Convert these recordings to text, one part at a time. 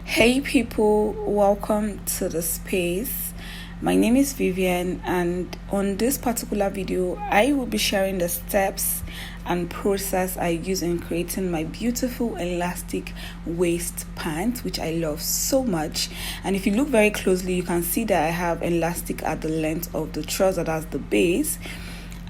Hey people, welcome to the space. My name is Vivian, and on this particular video I will be sharing the steps and process I use in creating my beautiful elastic waist pant, which I love so much. And if you look very closely, you can see that I have elastic at the length of the trouser, that's the base.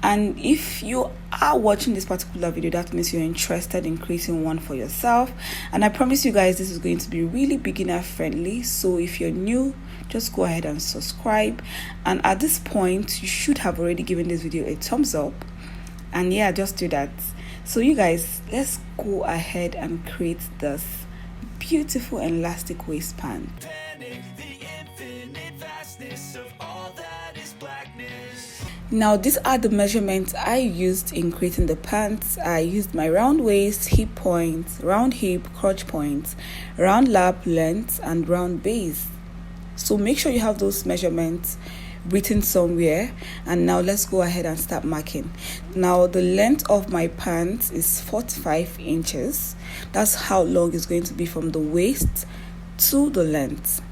And if you are watching this particular video, that means you're interested in creating one for yourself. And I promise you guys, this is going to be really beginner friendly. So if you're new, just go ahead and subscribe. And at this point, you should have already given this video a thumbs up. And yeah, just do that. So you guys, let's go ahead and create this beautiful elastic waistband. Now these are the measurements I used in creating the pants. I used my round waist, hip points, round hip, crotch points, round lap length, and round base. So make sure you have those measurements written somewhere. And now let's go ahead and start marking. Now the length of my pants is 45 inches. That's how long it's going to be from the waist to the length.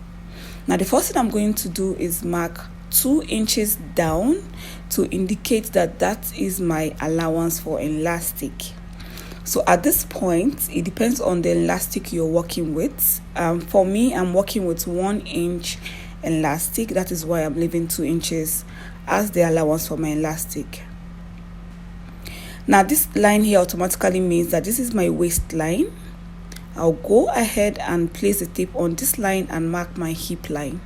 Now the first thing I'm going to do is mark 2 inches down to indicate that that is my allowance for elastic. So at this point, it depends on the elastic you're working with. For me, I'm working with 1 inch elastic. That is why I'm leaving 2 inches as the allowance for my elastic. Now this line here automatically means that this is my waistline. I'll go ahead and place the tape on this line and mark my hip line.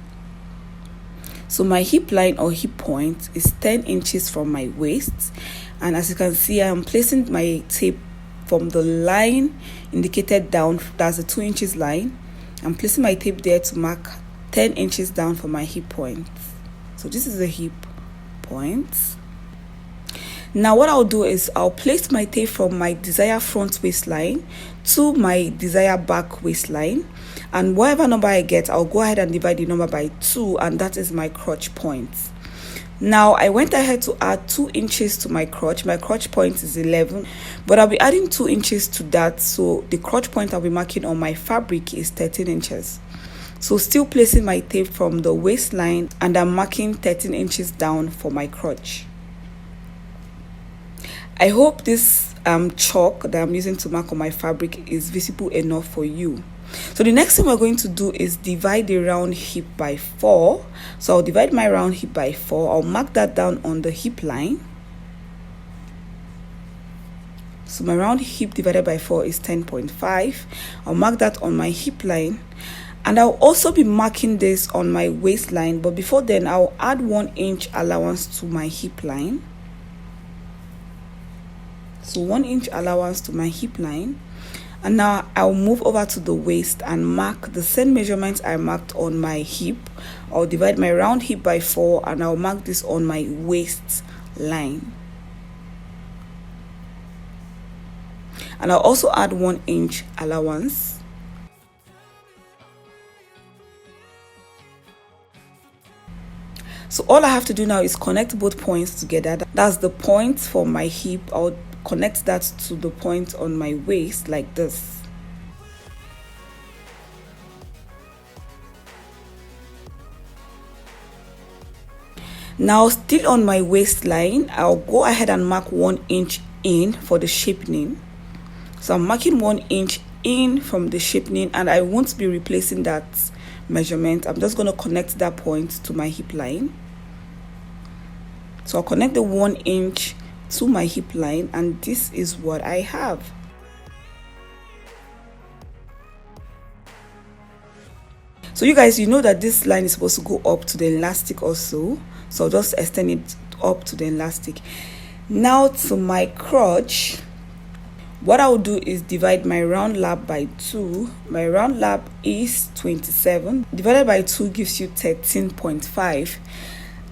So my hip line or hip point is 10 inches from my waist, and as you can see, I am placing my tape from the line indicated down. That's the 2 inches line. I'm placing my tape there to mark 10 inches down for my hip point. So this is the hip point. Now what I'll do is I'll place my tape from my desired front waistline to my desired back waistline, and whatever number I get, I'll go ahead and divide the number by 2, and that is my crotch point. Now I went ahead to add 2 inches to my crotch. My crotch point is 11, but I'll be adding 2 inches to that, so the crotch point I'll be marking on my fabric is 13 inches. So still placing my tape from the waistline, and I'm marking 13 inches down for my crotch. I hope this chalk that I'm using to mark on my fabric is visible enough for you. So the next thing we're going to do is divide the round hip by 4. So I'll divide my round hip by 4. I'll mark that down on the hip line. So my round hip divided by 4 is 10.5. I'll mark that on my hip line. And I'll also be marking this on my waistline. But before then, I'll add 1 inch allowance to my hip line. So 1 inch allowance to my hip line. And now I'll move over to the waist and mark the same measurements I marked on my hip. I'll divide my round hip by 4, and I'll mark this on my waist line. And I'll also add 1 inch allowance. So all I have to do now is connect both points together. That's the point for my hip. I'll connect that to the point on my waist like this. Now still on my waistline, I'll go ahead and mark 1 inch in for the shaping. So I'm marking 1 inch in from the shaping, and I won't be replacing that measurement. I'm just going to connect that point to my hip line. So I'll connect the 1 inch to my hip line, and this is what I have. So you guys, you know that this line is supposed to go up to the elastic also, so I'll just extend it up to the elastic. Now to my crotch, what I'll do is divide my round lap by 2. My round lap is 27. Divided by 2 gives you 13.5.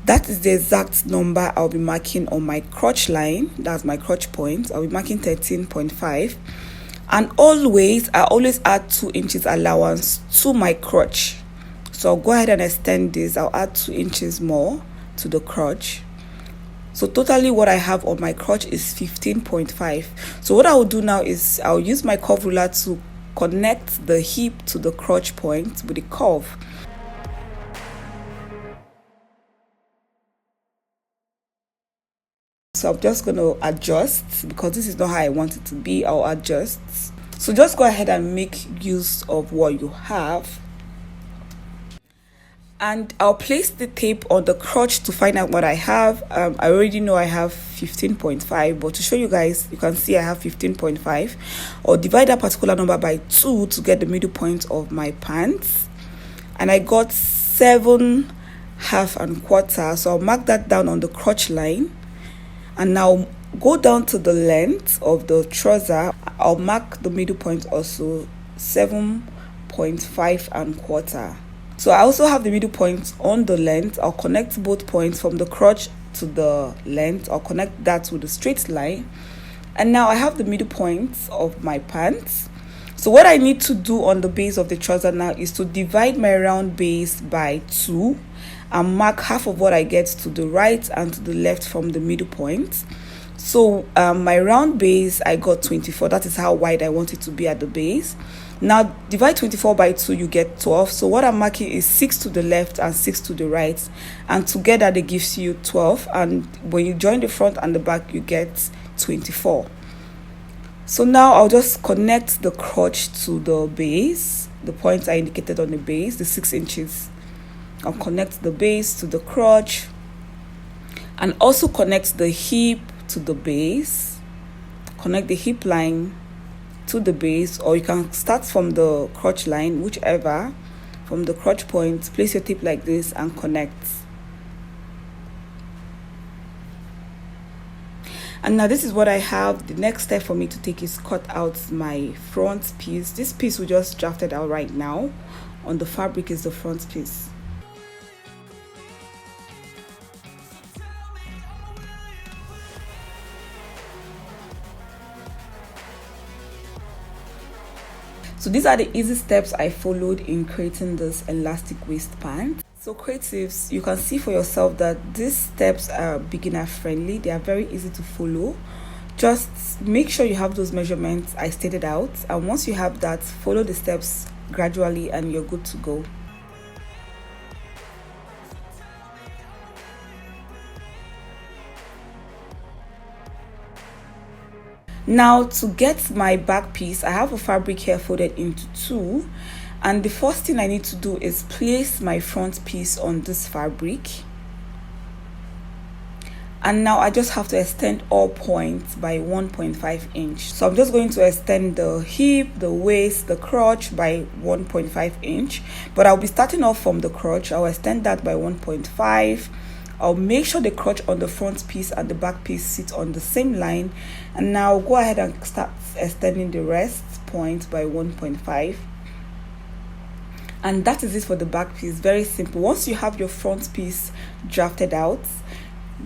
That is the exact number I'll be marking on my crotch line. That's my crotch point. I'll be marking 13.5. And always, I always add 2 inches allowance to my crotch. So I'll go ahead and extend this. I'll add 2 inches more to the crotch. So totally what I have on my crotch is 15.5. So what I will do now is I'll use my curve ruler to connect the hip to the crotch point with a curve. So I'm just going to adjust because this is not how I want it to be. I'll adjust. So just go ahead and make use of what you have. And I'll place the tape on the crotch to find out what I have. I already know I have 15.5, but to show you guys, you can see I have 15.5. I'll divide that particular number by 2 to get the middle point of my pants. And I got 7 1/2 and 1/4. So I'll mark that down on the crotch line. And now go down to the length of the trouser. I'll mark the middle point also, 7.5 and 1/4. So I also have the middle point on the length. I'll connect both points from the crotch to the length. I'll connect that with a straight line. And now I have the middle points of my pants. So what I need to do on the base of the trouser now is to divide my round base by 2 and mark half of what I get to the right and to the left from the middle point. So my round base, I got 24. That is how wide I want it to be at the base. Now divide 24 by 2, you get 12. So what I'm marking is 6 to the left and 6 to the right, and together they gives you 12. And when you join the front and the back, you get 24. So now I'll just connect the crotch to the base, the points I indicated on the base, the 6 inches. I'll connect the base to the crotch and also connect the hip to the base. Connect the hip line to the base, or you can start from the crotch line, whichever. From the crotch point, place your tape like this and connect. And now this is what I have. The next step for me to take is cut out my front piece. This piece we just drafted out right now on the fabric is the front piece. So these are the easy steps I followed in creating this elastic waistband. So creatives, you can see for yourself that these steps are beginner friendly. They are very easy to follow. Just make sure you have those measurements I stated out, and once you have that, follow the steps gradually and you're good to go. Now to get my back piece, I have a fabric here folded into 2, and the first thing I need to do is place my front piece on this fabric. And now I just have to extend all points by 1.5 inch. So I'm just going to extend the hip, the waist, the crotch by 1.5 inch, but I'll be starting off from the crotch. I'll extend that by 1.5. I'll make sure the crotch on the front piece and the back piece sit on the same line, and now go ahead and start extending the rest point by 1.5. And that is it for the back piece. Very simple. Once you have your front piece drafted out,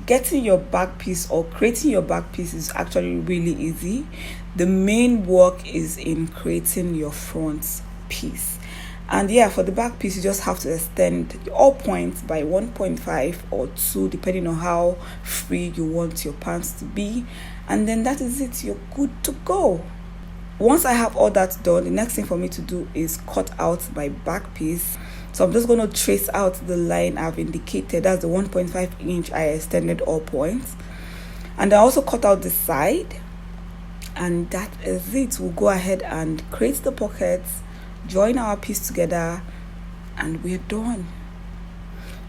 getting your back piece or creating your back piece is actually really easy. The main work is in creating your front piece. And yeah, for the back piece, you just have to extend all points by 1.5 or 2, depending on how free you want your pants to be. And then that is it. You're good to go. Once I have all that done, the next thing for me to do is cut out my back piece. So I'm just going to trace out the line I've indicated. That's the 1.5 inch I extended all points. And I also cut out the side. And that is it. We'll go ahead and create the pockets, join our piece together, and we're done.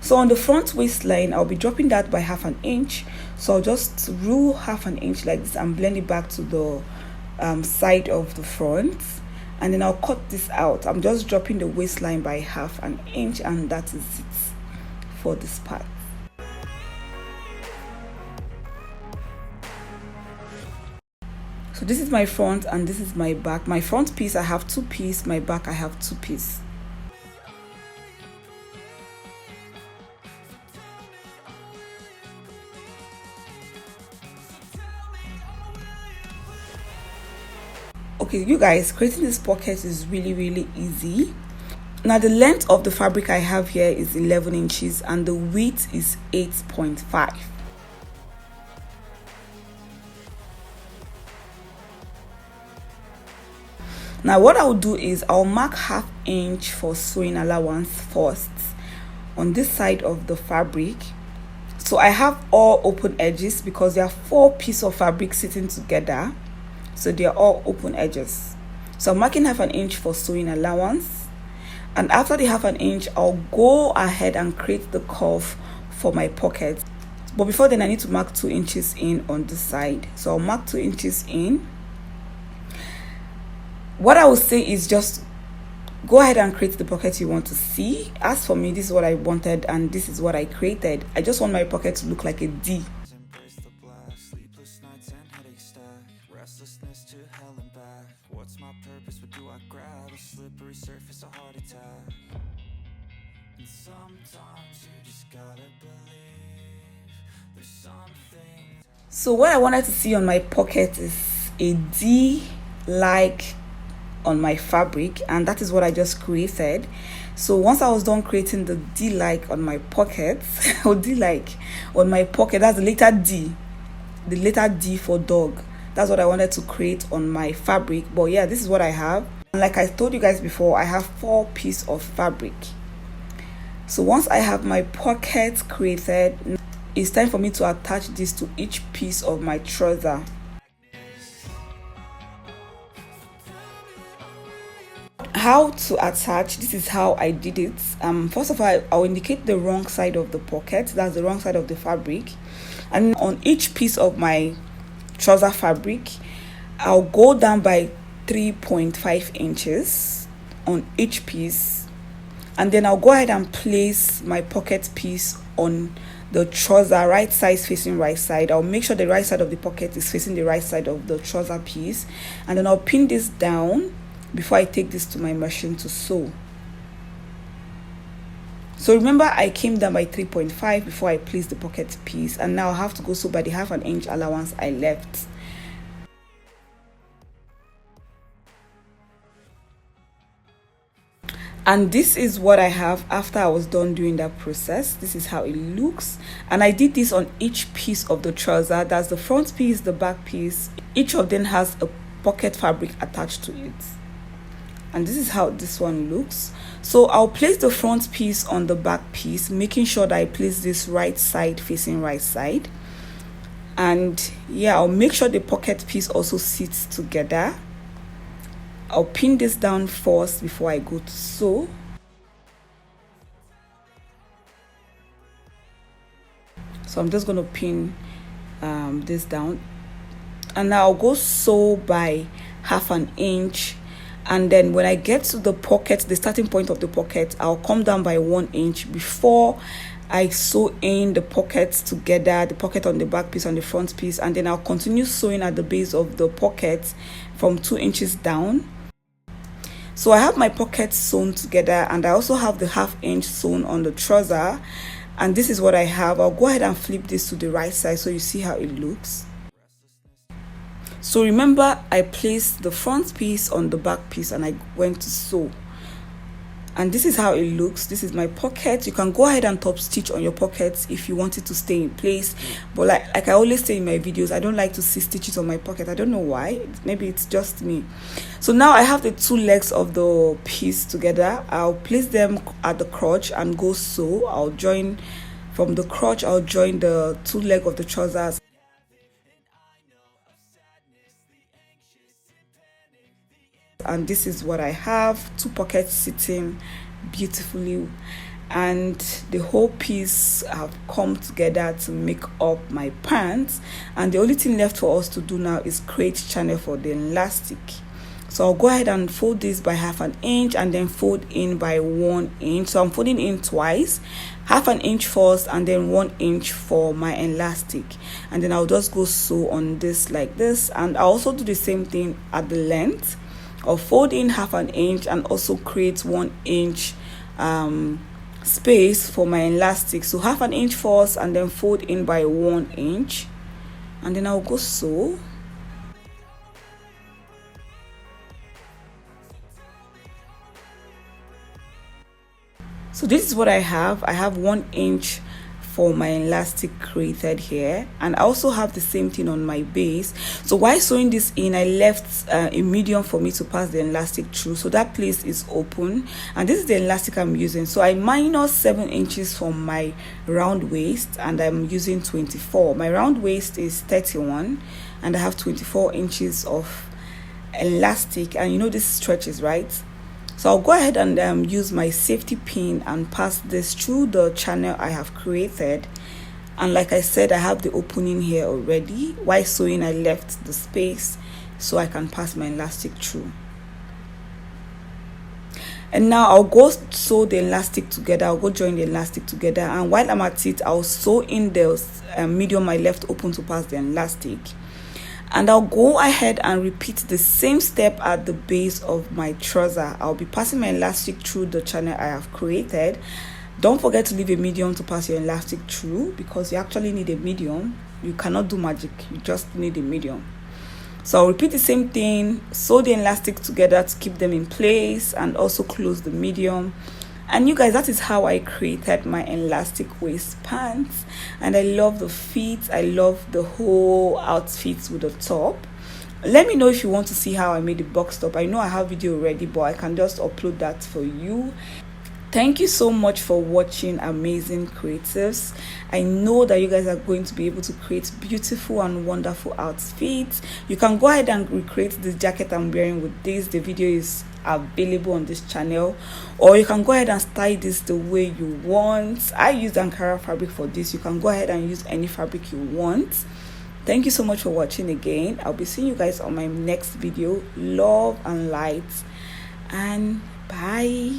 So on the front waistline, I'll be dropping that by 1/2 inch. So I'll just rule 1/2 inch like this and blend it back to the side of the front, and then I'll cut this out. I'm just dropping the waistline by 1/2 inch, and that is it for this part. So this is my front and this is my back. My front piece I have 2 pieces, my back I have 2 pieces. Okay, you guys, creating this pocket is really easy. Now the length of the fabric I have here is 11 inches and the width is 8.5. Now what I'll do is I'll mark 1/2 inch for sewing allowance first on this side of the fabric. So I have all open edges because there are 4 pieces of fabric sitting together, so they are all open edges. So I'm marking 1/2 inch for sewing allowance, and after the 1/2 inch I'll go ahead and create the curve for my pocket. But before then I need to mark 2 inches in on this side, so I'll mark 2 inches in. What I will say is just go ahead and create the pocket you want to see. As for me, this is what I wanted and this is what I created. I just want my pocket to look like a D. So what I wanted to see on my pocket is a D like on my fabric, and that is what I just created. So once I was done creating the D like on my pocket, or D like on my pocket, that's the letter D for dog. That's what I wanted to create on my fabric. But yeah, this is what I have. And like I told you guys before, I have 4 pieces of fabric. So once I have my pocket created, it's time for me to attach this to each piece of my trouser. How to attach, this is how I did it. First of all, I'll indicate the wrong side of the pocket, that's the wrong side of the fabric, and on each piece of my trouser fabric I'll go down by 3.5 inches on each piece, and then I'll go ahead and place my pocket piece on the trouser, right side facing right side. I'll make sure the right side of the pocket is facing the right side of the trouser piece, and then I'll pin this down before I take this to my machine to sew. So remember, I came down by 3.5 before I placed the pocket piece, and now I have to go sew by the 1/2 inch allowance I left. And this is what I have after I was done doing that process. This is how it looks, and I did this on each piece of the trouser. That's the front piece, the back piece. Each of them has a pocket fabric attached to it, and this is how this one looks. So I'll place the front piece on the back piece, making sure that I place this right side facing right side. And yeah, I'll make sure the pocket piece also sits together. I'll pin this down first before I go to sew. So I'm just going to pin this down, and now I'll go sew by 1/2 inch. And then when I get to the pocket, the starting point of the pocket, I'll come down by 1 inch before I sew in the pockets together, the pocket on the back piece and the front piece, and then I'll continue sewing at the base of the pocket from 2 inches down. So I have my pockets sewn together, and I also have the 1/2 inch sewn on the trouser, and this is what I have. I'll go ahead and flip this to the right side so you see how it looks. So remember, I placed the front piece on the back piece and I went to sew, and this is how it looks. This is my pocket. You can go ahead and top stitch on your pockets if you want it to stay in place, but like I always say in my videos, I don't like to see stitches on my pocket. I don't know why, maybe it's just me. So now I have the 2 legs of the piece together. I'll place them at the crotch and go sew. I'll join from the crotch, I'll join the 2 legs of the trousers. And this is what I have, 2 pockets sitting beautifully, and the whole piece have come together to make up my pants. And the only thing left for us to do now is create channel for the elastic. So I'll go ahead and fold this by 1/2 inch and then fold in by 1 inch. So I'm folding in twice, 1/2 inch first and then 1 inch for my elastic, and then I'll just go sew on this like this. And I'll also do the same thing at the length. I'll fold in 1/2 inch and also create 1 inch space for my elastic. So 1/2 inch first and then fold in by 1 inch, and then I'll go sew. So this is what I have. I have 1 inch for my elastic created here, and I also have the same thing on my base. So while sewing this in, I left a medium for me to pass the elastic through, so that place is open, and this is the elastic I'm using. So I minus 7 inches from my round waist, and I'm using 24. My round waist is 31 and I have 24 inches of elastic, and you know this stretches, right? So I'll go ahead and use my safety pin and pass this through the channel I have created. And like I said, I have the opening here already. While sewing, I left the space so I can pass my elastic through. And now I'll go sew the elastic together. I'll go join the elastic together, and while I'm at it, I'll sew in the medium I left open to pass the elastic. And I'll go ahead and repeat the same step at the base of my trouser. I'll be passing my elastic through the channel I have created. Don't forget to leave a medium to pass your elastic through, because you actually need a medium. You cannot do magic, you just need a medium. So I'll repeat the same thing, sew the elastic together to keep them in place, and also close the medium. And you guys, that is how I created my elastic waist pants, and I love the fit. I love the whole outfit with the top. Let me know if you want to see how I made the box top. I know I have video already, but I can just upload that for you. Thank you so much for watching Amazing Creatives. I know that you guys are going to be able to create beautiful and wonderful outfits. You can go ahead and recreate this jacket I'm wearing with this. The video is available on this channel, or you can go ahead and style this the way you want. I used Ankara fabric for this. You can go ahead and use any fabric you want. Thank you so much for watching again. I'll be seeing you guys on my next video. Love and light, and bye.